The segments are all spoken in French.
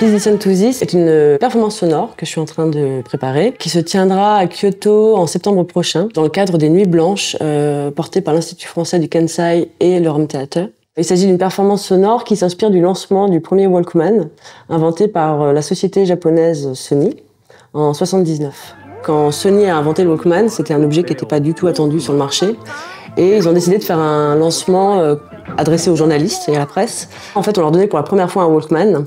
Please Listen to This est une performance sonore que je suis en train de préparer, qui se tiendra à Kyoto en septembre prochain, dans le cadre des Nuits Blanches, portées par l'Institut français du Kansai et le Home Theater. Il s'agit d'une performance sonore qui s'inspire du lancement du premier Walkman, inventé par la société japonaise Sony, en 1979. Quand Sony a inventé le Walkman, c'était un objet qui n'était pas du tout attendu sur le marché. Et ils ont décidé de faire un lancement adressé aux journalistes et à la presse. En fait, on leur donnait pour la première fois un Walkman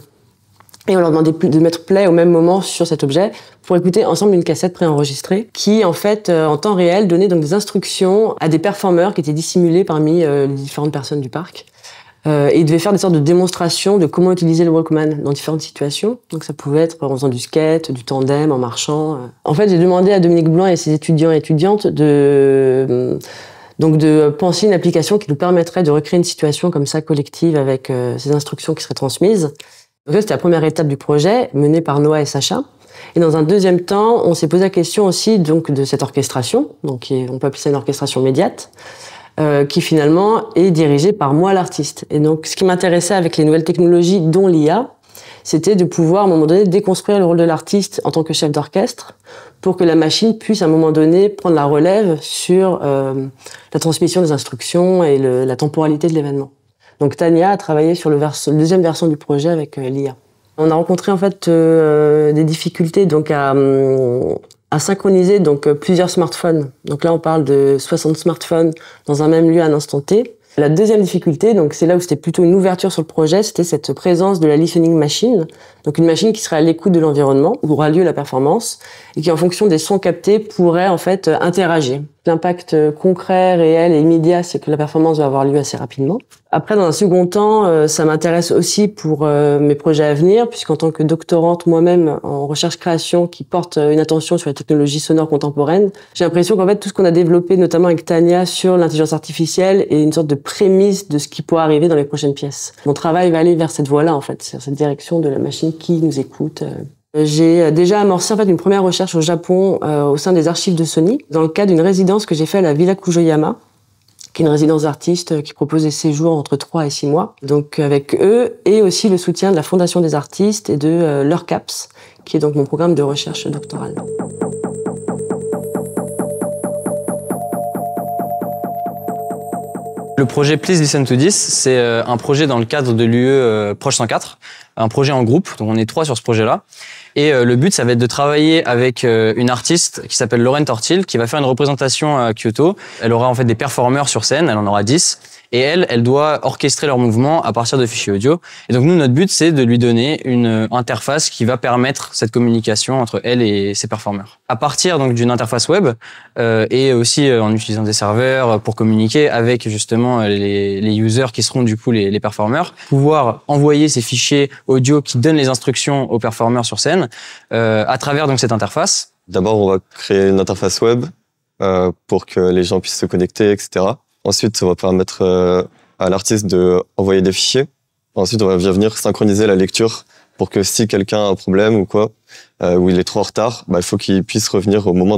et on leur demandait de mettre play au même moment sur cet objet pour écouter ensemble une cassette préenregistrée qui, en fait, en temps réel, donnait donc des instructions à des performeurs qui étaient dissimulés parmi les différentes personnes du parc. Et ils devaient faire des sortes de démonstrations de comment utiliser le Walkman dans différentes situations. Donc ça pouvait être en faisant du skate, du tandem, en marchant. En fait, j'ai demandé à Dominique Blanc et ses étudiants et étudiantes de penser une application qui nous permettrait de recréer une situation comme ça collective avec ces instructions qui seraient transmises. Donc ça, c'était la première étape du projet, menée par Noah et Sacha. Et dans un deuxième temps, on s'est posé la question aussi donc de cette orchestration, donc on peut appeler ça une orchestration médiate, qui finalement est dirigée par moi, l'artiste. Et donc, ce qui m'intéressait avec les nouvelles technologies, dont l'IA, c'était de pouvoir, à un moment donné, déconstruire le rôle de l'artiste en tant que chef d'orchestre pour que la machine puisse, à un moment donné, prendre la relève sur la transmission des instructions et la temporalité de l'événement. Donc Tania a travaillé sur le deuxième versant du projet avec l'IA. On a rencontré en fait des difficultés donc à synchroniser donc plusieurs smartphones. Donc là on parle de 60 smartphones dans un même lieu à un instant T. La deuxième difficulté, donc c'est là où c'était plutôt une ouverture sur le projet, c'était cette présence de la listening machine, donc une machine qui serait à l'écoute de l'environnement où aura lieu la performance et qui en fonction des sons captés pourrait en fait interagir. L'impact concret, réel et immédiat, c'est que la performance va avoir lieu assez rapidement. Après, dans un second temps, ça m'intéresse aussi pour mes projets à venir, puisqu'en tant que doctorante moi-même en recherche-création qui porte une attention sur les technologies sonores contemporaines, j'ai l'impression qu'en fait tout ce qu'on a développé, notamment avec Tania, sur l'intelligence artificielle est une sorte de prémisse de ce qui pourra arriver dans les prochaines pièces. Mon travail va aller vers cette voie-là, en fait, sur cette direction de la machine qui nous écoute. J'ai déjà amorcé en fait une première recherche au Japon au sein des archives de Sony, dans le cadre d'une résidence que j'ai faite à la Villa Kujoyama, qui est une résidence d'artistes qui propose des séjours entre 3 et 6 mois. Donc avec eux, et aussi le soutien de la Fondation des artistes et de l'EURCAPS, qui est donc mon programme de recherche doctorale. Le projet Please Listen to This, c'est un projet dans le cadre de l'UE Proche 104, un projet en groupe, donc on est 3 sur ce projet-là. Et le but, ça va être de travailler avec une artiste qui s'appelle Lauren Tortil, qui va faire une représentation à Kyoto. Elle aura en fait des performeurs sur scène, elle en aura 10. Et elle doit orchestrer leurs mouvements à partir de fichiers audio. Et donc nous, notre but, c'est de lui donner une interface qui va permettre cette communication entre elle et ses performeurs. À partir donc d'une interface web et aussi en utilisant des serveurs pour communiquer avec justement les users qui seront du coup les performeurs, pouvoir envoyer ces fichiers audio qui donnent les instructions aux performeurs sur scène à travers donc cette interface. D'abord, on va créer une interface web pour que les gens puissent se connecter, etc. Ensuite, on va permettre à l'artiste d'envoyer des fichiers. Ensuite, on va venir synchroniser la lecture pour que si quelqu'un a un problème ou quoi, ou il est trop en retard, il faut qu'il puisse revenir au moment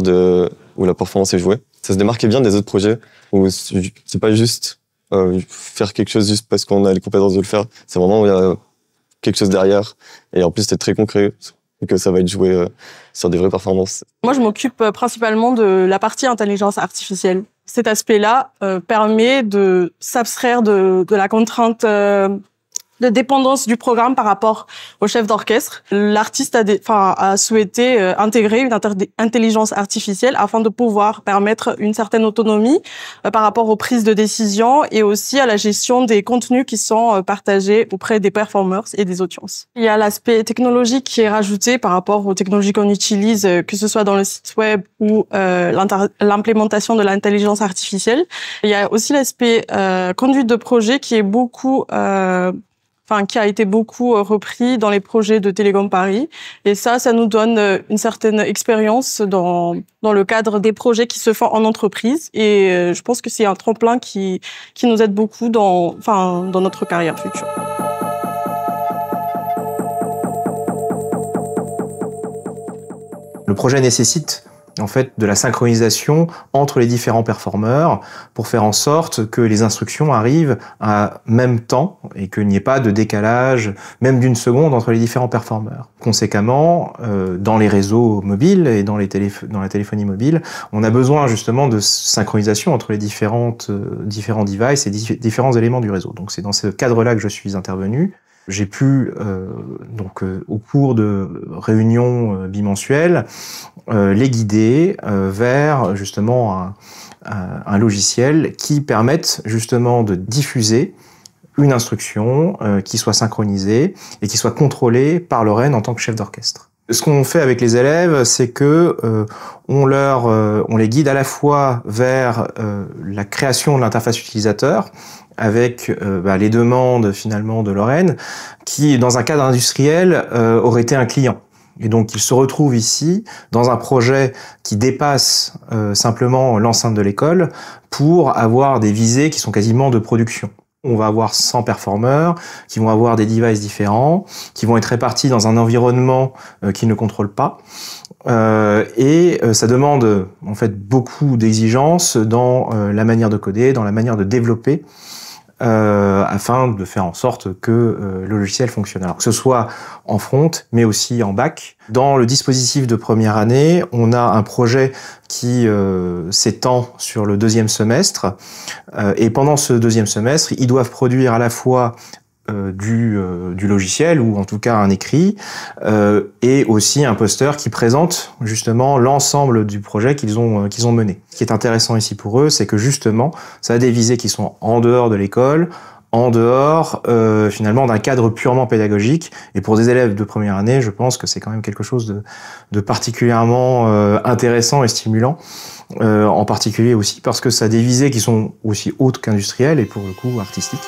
où la performance est jouée. Ça se démarquait bien des autres projets où c'est pas juste faire quelque chose juste parce qu'on a les compétences de le faire. C'est vraiment il y a quelque chose derrière. Et en plus, c'est très concret et que ça va être joué sur des vraies performances. Moi, je m'occupe principalement de la partie intelligence artificielle. Cet aspect-là permet de s'abstraire de la contrainte de dépendance du programme par rapport au chef d'orchestre. L'artiste a souhaité intégrer une intelligence artificielle afin de pouvoir permettre une certaine autonomie par rapport aux prises de décision et aussi à la gestion des contenus qui sont partagés auprès des performers et des audiences. Il y a l'aspect technologique qui est rajouté par rapport aux technologies qu'on utilise, que ce soit dans le site web ou l'implémentation de l'intelligence artificielle. Il y a aussi l'aspect conduite de projet qui est qui a été beaucoup repris dans les projets de Télécom Paris. Et ça nous donne une certaine expérience dans le cadre des projets qui se font en entreprise. Et je pense que c'est un tremplin qui nous aide beaucoup dans notre carrière future. Le projet nécessite en fait de la synchronisation entre les différents performeurs pour faire en sorte que les instructions arrivent à même temps et qu'il n'y ait pas de décalage, même d'une seconde, entre les différents performeurs. Conséquemment, dans les réseaux mobiles et dans la téléphonie mobile, on a besoin justement de synchronisation entre les différents devices et différents éléments du réseau. Donc c'est dans ce cadre-là que je suis intervenu. J'ai pu, au cours de réunions bimensuelles, les guider vers justement un logiciel qui permette justement de diffuser une instruction qui soit synchronisée et qui soit contrôlée par Lorraine en tant que chef d'orchestre. Ce qu'on fait avec les élèves, c'est que on les guide à la fois vers la création de l'interface utilisateur, avec les demandes finalement de Lorraine, qui dans un cadre industriel aurait été un client. Et donc ils se retrouvent ici dans un projet qui dépasse simplement l'enceinte de l'école pour avoir des visées qui sont quasiment de production. On va avoir 100 performeurs qui vont avoir des devices différents, qui vont être répartis dans un environnement qu'ils ne contrôlent pas. Et ça demande en fait beaucoup d'exigences dans la manière de coder, dans la manière de développer, afin de faire en sorte que le logiciel fonctionne. Alors que ce soit en front, mais aussi en back. Dans le dispositif de première année, on a un projet qui s'étend sur le deuxième semestre. Et pendant ce deuxième semestre, ils doivent produire à la fois du logiciel, ou en tout cas un écrit, et aussi un poster qui présente justement l'ensemble du projet qu'ils ont mené. Ce qui est intéressant ici pour eux, c'est que justement, ça a des visées qui sont en dehors de l'école, en dehors finalement d'un cadre purement pédagogique. Et pour des élèves de première année, je pense que c'est quand même quelque chose de particulièrement intéressant et stimulant, en particulier aussi parce que ça a des visées qui sont aussi hautes qu'industrielles et pour le coup artistiques.